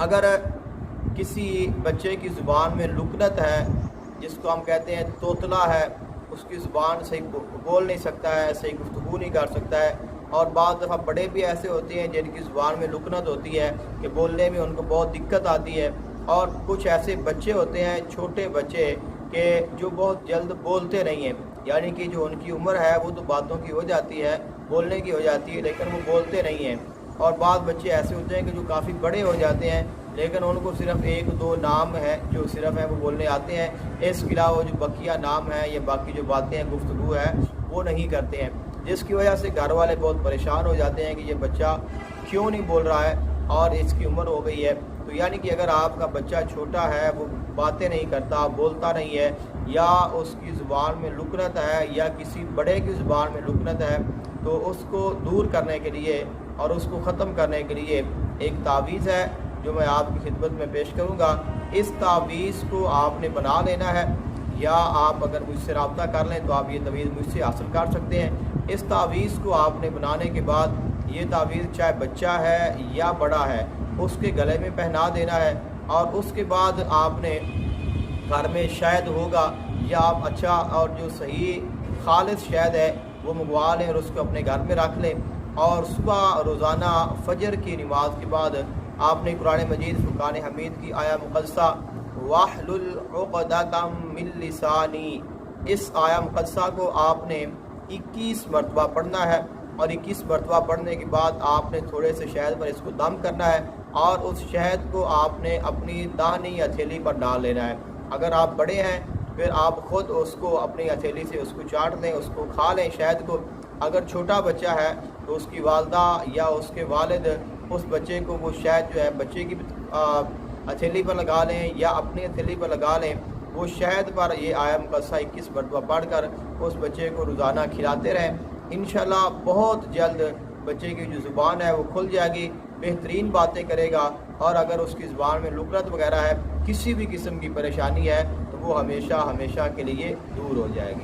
اگر کسی بچے کی زبان میں لکنت ہے، جس کو ہم کہتے ہیں توتلا ہے، اس کی زبان صحیح بول نہیں سکتا ہے، صحیح گفتگو نہیں کر سکتا ہے، اور بعض دفعہ بڑے بھی ایسے ہوتے ہیں جن کی زبان میں لکنت ہوتی ہے کہ بولنے میں ان کو بہت دقت آتی ہے، اور کچھ ایسے بچے ہوتے ہیں چھوٹے بچے کہ جو بہت جلد بولتے نہیں ہیں، یعنی کہ جو ان کی عمر ہے وہ تو باتوں کی ہو جاتی ہے، بولنے کی ہو جاتی ہے، لیکن وہ بولتے نہیں ہیں۔ اور بعض بچے ایسے ہوتے ہیں کہ جو کافی بڑے ہو جاتے ہیں لیکن ان کو صرف ایک دو نام ہے جو صرف ہیں وہ بولنے آتے ہیں، اس کے علاوہ جو بقیہ نام ہے یا باقی جو باتیں ہیں گفتگو ہے وہ نہیں کرتے ہیں، جس کی وجہ سے گھر والے بہت پریشان ہو جاتے ہیں کہ یہ بچہ کیوں نہیں بول رہا ہے اور اس کی عمر ہو گئی ہے۔ تو یعنی کہ اگر آپ کا بچہ چھوٹا ہے، وہ باتیں نہیں کرتا، بولتا نہیں ہے، یا اس کی زبان میں لکنت ہے یا کسی بڑے کی زبان میں لکنت ہے، تو اس کو دور کرنے کے لیے اور اس کو ختم کرنے کے لیے ایک تعویذ ہے جو میں آپ کی خدمت میں پیش کروں گا۔ اس تعویذ کو آپ نے بنا لینا ہے، یا آپ اگر مجھ سے رابطہ کر لیں تو آپ یہ تعویذ مجھ سے حاصل کر سکتے ہیں۔ اس تعویذ کو آپ نے بنانے کے بعد یہ تعویذ چاہے بچہ ہے یا بڑا ہے اس کے گلے میں پہنا دینا ہے، اور اس کے بعد آپ نے گھر میں شہد ہوگا یا آپ اچھا اور جو صحیح خالص شہد ہے وہ منگوا لیں اور اس کو اپنے گھر میں رکھ لیں، اور صبح روزانہ فجر کی نماز کے بعد آپ نے قرآن مجید فرقان حمید کی آیہ مقدسہ وَاحْلُلْ عُقْدَةً مِّن لِّسَانِي، اس آیہ مقدسہ کو آپ نے 21 مرتبہ پڑھنا ہے، اور 21 مرتبہ پڑھنے کے بعد آپ نے تھوڑے سے شہد پر اس کو دم کرنا ہے، اور اس شہد کو آپ نے اپنی دانی ہتھیلی پر ڈال لینا ہے۔ اگر آپ بڑے ہیں پھر آپ خود اس کو اپنی ہتھیلی سے اس کو چاٹ لیں، اس کو کھا لیں شہد کو۔ اگر چھوٹا بچہ ہے تو اس کی والدہ یا اس کے والد اس بچے کو وہ شہد جو ہے بچے کی ہتھیلی پر لگا لیں یا اپنی ہتھیلی پر لگا لیں، وہ شہد پر یہ آیہ مقدسہ 21 مرتبہ پڑھ کر اس بچے کو روزانہ کھلاتے رہیں۔ انشاءاللہ بہت جلد بچے کی جو زبان ہے وہ کھل جائے گی، بہترین باتیں کرے گا، اور اگر اس کی زبان میں لکنت وغیرہ ہے، کسی بھی قسم کی پریشانی ہے، تو وہ ہمیشہ کے لیے دور ہو جائے گی۔